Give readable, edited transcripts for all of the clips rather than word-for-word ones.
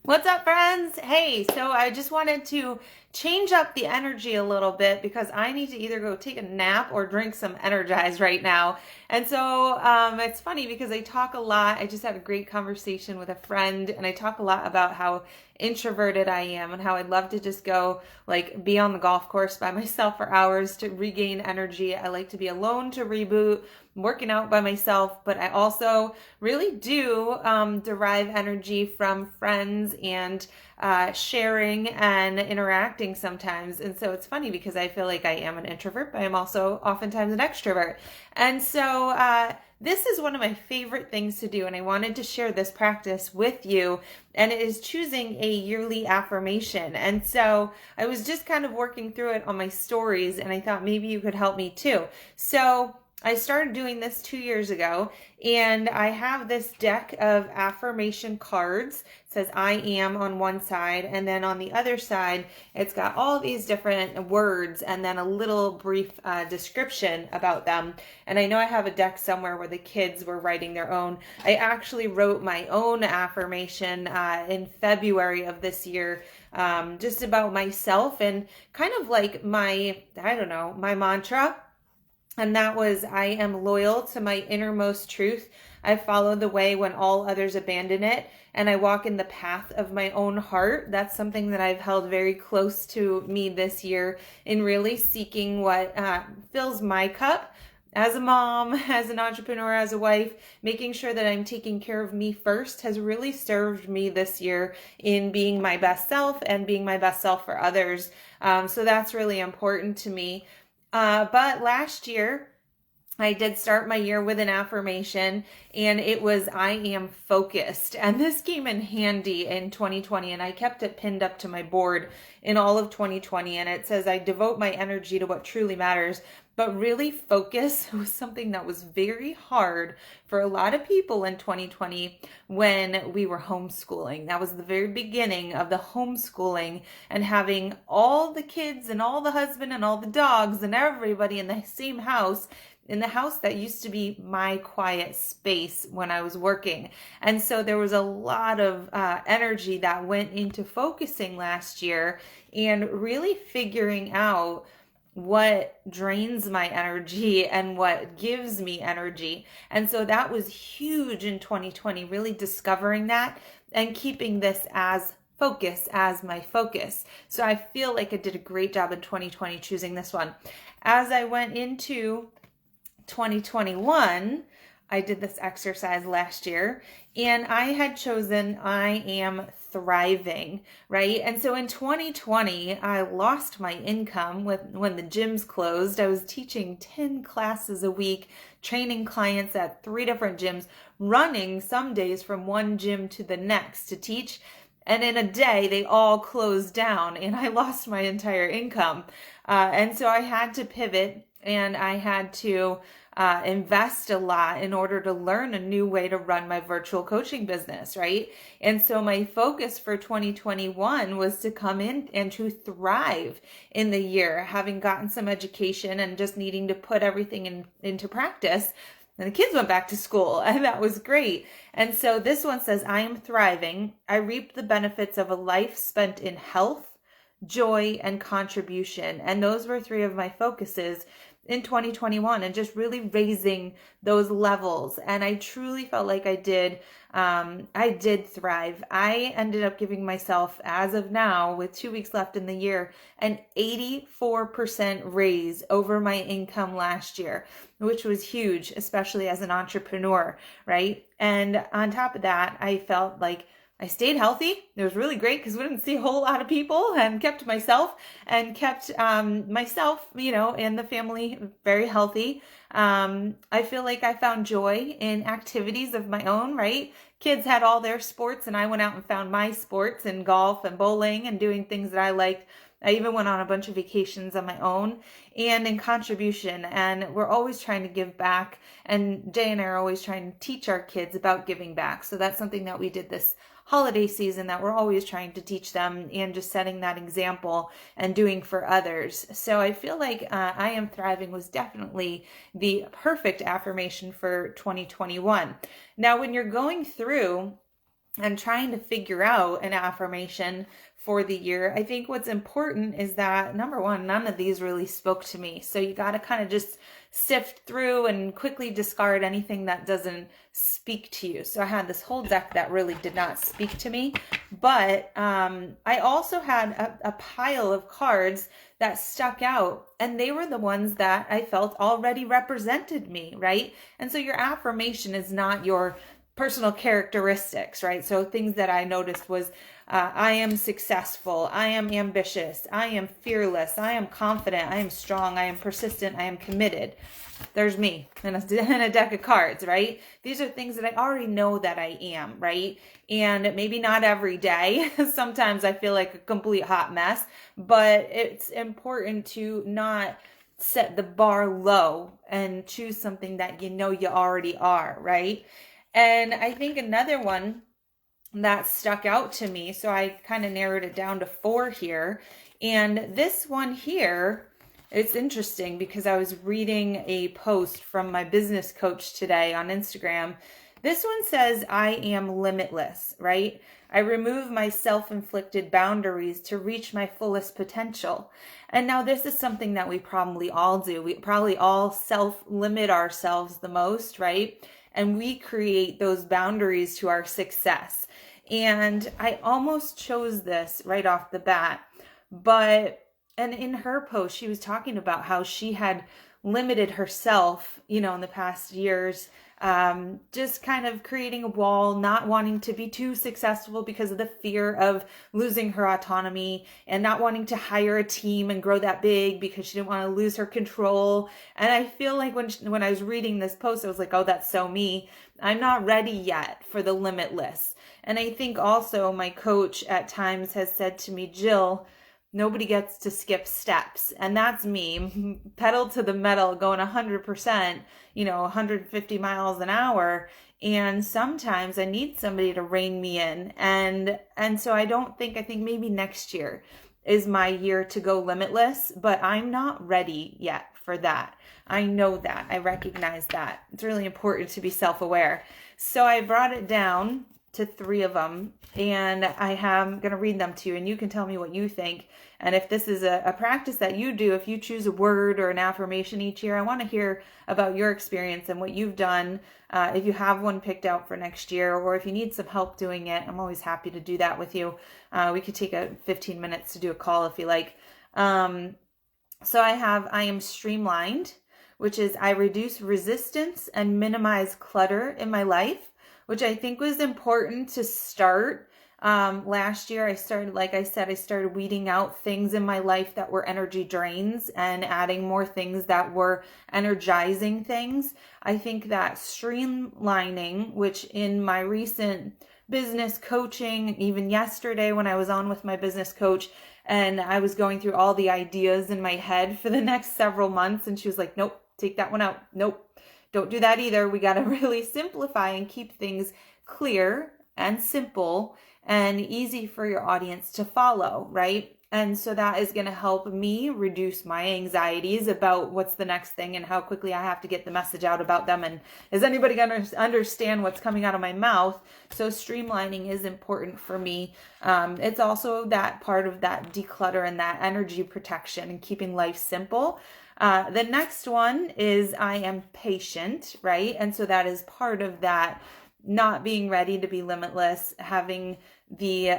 What's up, friends? Hey, so I just wanted to change up the energy a little bit because I need to either go take a nap or drink some Energize right now. And so it's funny because I talk a lot. I just had a great conversation with a friend, and I talk a lot about how introverted I am and how I'd love to just go be on the golf course by myself for hours to regain energy. I like to be alone to reboot, working out by myself, but I also really do derive energy from friends and sharing and interacting sometimes. And so it's funny because I feel like I am an introvert, but I'm also oftentimes an extrovert. And so this is one of my favorite things to do, and I wanted to share this practice with you, and it is choosing a yearly affirmation. And so I was just kind of working through it on my stories, and I thought maybe you could help me too. So I started doing this 2 years ago, and I have this deck of affirmation cards. It says I am on one side, and then on the other side, it's got all these different words and then a little brief description about them. And I know I have a deck somewhere where the kids were writing their own. I actually wrote my own affirmation in February of this year, just about myself and kind of like my mantra. And that was, I am loyal to my innermost truth. I follow the way when all others abandon it, and I walk in the path of my own heart. That's something that I've held very close to me this year in really seeking what fills my cup as a mom, as an entrepreneur, as a wife. Making sure that I'm taking care of me first has really served me this year in being my best self and being my best self for others. So that's really important to me. But last year, I did start my year with an affirmation, and it was, I am focused. And this came in handy in 2020, and I kept it pinned up to my board in all of 2020. And it says, I devote my energy to what truly matters. But really, focus was something that was very hard for a lot of people in 2020 when we were homeschooling. That was the very beginning of the homeschooling and having all the kids and all the husband and all the dogs and everybody in the same house, in the house that used to be my quiet space when I was working. And so there was a lot of energy that went into focusing last year and really figuring out what drains my energy and what gives me energy. And so that was huge in 2020, really discovering that and keeping this as focus, as my focus. So I feel like I did a great job in 2020 choosing this one. As I went into 2021, I did this exercise last year, and I had chosen I am thriving, right? And so in 2020, I lost my income when the gyms closed. I was teaching 10 classes a week, training clients at 3 different gyms, running some days from one gym to the next to teach. And in a day, they all closed down, and I lost my entire income. And so I had to pivot, and I had to invest a lot in order to learn a new way to run my virtual coaching business, right? And so my focus for 2021 was to come in and to thrive in the year, having gotten some education and just needing to put everything into practice. And the kids went back to school, and that was great. And so this one says, I am thriving. I reap the benefits of a life spent in health, joy, and contribution. And those were 3 of my focuses in 2021, and just really raising those levels. And I truly felt like I did thrive. I ended up giving myself, as of now, with 2 weeks left in the year, an 84% raise over my income last year, which was huge, especially as an entrepreneur, right? And on top of that, I felt like I stayed healthy. It was really great because we didn't see a whole lot of people, and kept myself and myself, and the family very healthy. I feel like I found joy in activities of my own, right? Kids had all their sports, and I went out and found my sports in golf and bowling and doing things that I liked. I even went on a bunch of vacations on my own, and in contribution. And we're always trying to give back. And Jay and I are always trying to teach our kids about giving back. So that's something that we did this holiday season, that we're always trying to teach them, and just setting that example and doing for others. So I feel like I am thriving was definitely the perfect affirmation for 2021. Now, when you're going through and trying to figure out an affirmation for the year, I think what's important is that, number one, none of these really spoke to me. So you got to kind of just sift through and quickly discard anything that doesn't speak to you. So I had this whole deck that really did not speak to me. But I also had a pile of cards that stuck out, and they were the ones that I felt already represented me, right? And so your affirmation is not your personal characteristics, right? So things that I noticed was I am successful, I am ambitious, I am fearless, I am confident, I am strong, I am persistent, I am committed. There's me in a deck of cards, right? These are things that I already know that I am, right? And maybe not every day. Sometimes I feel like a complete hot mess, but it's important to not set the bar low and choose something that you know you already are, right? And I think another one that stuck out to me, so I kind of narrowed it down to 4 here. And this one here, it's interesting because I was reading a post from my business coach today on Instagram. This one says, I am limitless, right? I remove my self-inflicted boundaries to reach my fullest potential. And now this is something that we probably all do. We probably all self-limit ourselves the most, right? And we create those boundaries to our success. And I almost chose this right off the bat, and in her post, she was talking about how she had limited herself, in the past years, just kind of creating a wall, not wanting to be too successful because of the fear of losing her autonomy, and not wanting to hire a team and grow that big because she didn't want to lose her control. And I feel like when I was reading this post, I was like, oh, that's so me. I'm not ready yet for the limitless. And I think also my coach at times has said to me, Jill, nobody gets to skip steps. And that's me, pedal to the metal, going 100%, 150 miles an hour. And sometimes I need somebody to rein me in. And so I think maybe next year is my year to go limitless, but I'm not ready yet for that. I know that. I recognize that. It's really important to be self-aware. So I brought it down to 3 of them, and I'm going to read them to you, and you can tell me what you think. And if this is a practice that you do, if you choose a word or an affirmation each year, I want to hear about your experience and what you've done. If you have one picked out for next year, or if you need some help doing it, I'm always happy to do that with you. We could take 15 minutes to do a call if you like. So I am streamlined, which is I reduce resistance and minimize clutter in my life, which I think was important to start. Last year, I started weeding out things in my life that were energy drains and adding more things that were energizing things. I think that streamlining, which in my recent business coaching, even yesterday when I was on with my business coach and I was going through all the ideas in my head for the next several months, and she was like, nope, take that one out. Nope, don't do that either. We got to really simplify and keep things clear and simple and easy for your audience to follow, right? And so that is going to help me reduce my anxieties about what's the next thing and how quickly I have to get the message out about them. And is anybody going to understand what's coming out of my mouth? So streamlining is important for me. It's also that part of that declutter and that energy protection and keeping life simple. The next one is I am patient, right? And so that is part of that not being ready to be limitless, having the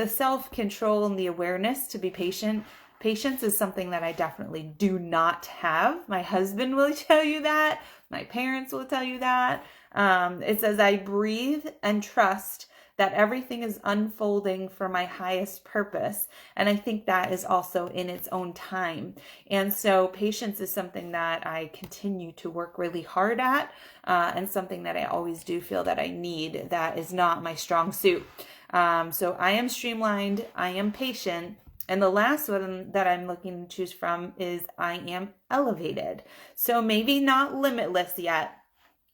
self-control and the awareness to be patient. Patience is something that I definitely do not have. My husband will tell you that. My parents will tell you that. It says I breathe and trust that everything is unfolding for my highest purpose. And I think that is also in its own time. And so patience is something that I continue to work really hard at, and something that I always do feel that I need. That is not my strong suit. So I am streamlined, I am patient. And the last one that I'm looking to choose from is I am elevated. So maybe not limitless yet,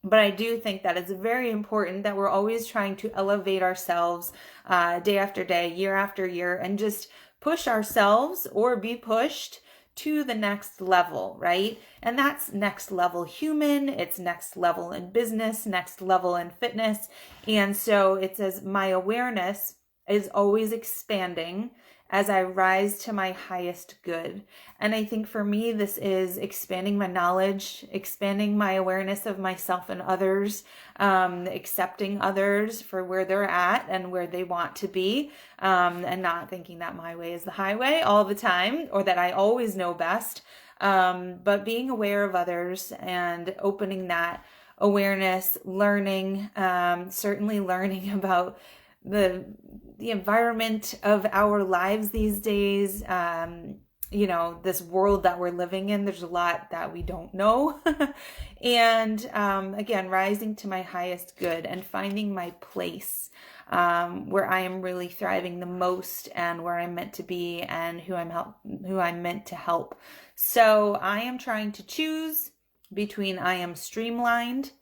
but I do think that it's very important that we're always trying to elevate ourselves day after day, year after year, and just push ourselves or be pushed to the next level, right? And that's next level human, it's next level in business, next level in fitness. And so it says, my awareness is always expanding as I rise to my highest good. And I think for me, this is expanding my knowledge, expanding my awareness of myself and others, accepting others for where they're at and where they want to be, and not thinking that my way is the highway all the time or that I always know best, but being aware of others and opening that awareness, learning, certainly learning about the environment of our lives these days, this world that we're living in. There's a lot that we don't know. And again, rising to my highest good and finding my place where I am really thriving the most and where I'm meant to be and who I'm meant to help. So I am trying to choose between I am streamlined,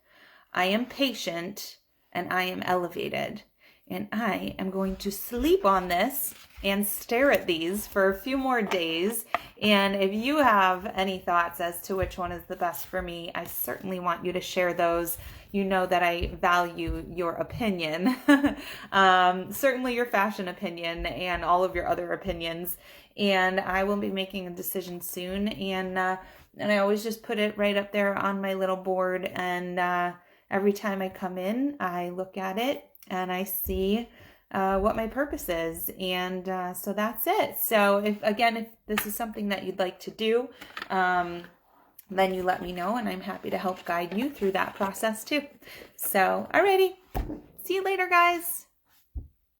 I am patient, and I am elevated. And I am going to sleep on this and stare at these for a few more days. And if you have any thoughts as to which one is the best for me, I certainly want you to share those. You know that I value your opinion, certainly your fashion opinion and all of your other opinions. And I will be making a decision soon. And I always just put it right up there on my little board. And every time I come in, I look at it and I see what my purpose is. And so that's it. So if this is something that you'd like to do, then you let me know and I'm happy to help guide you through that process too. So, alrighty. See you later, guys.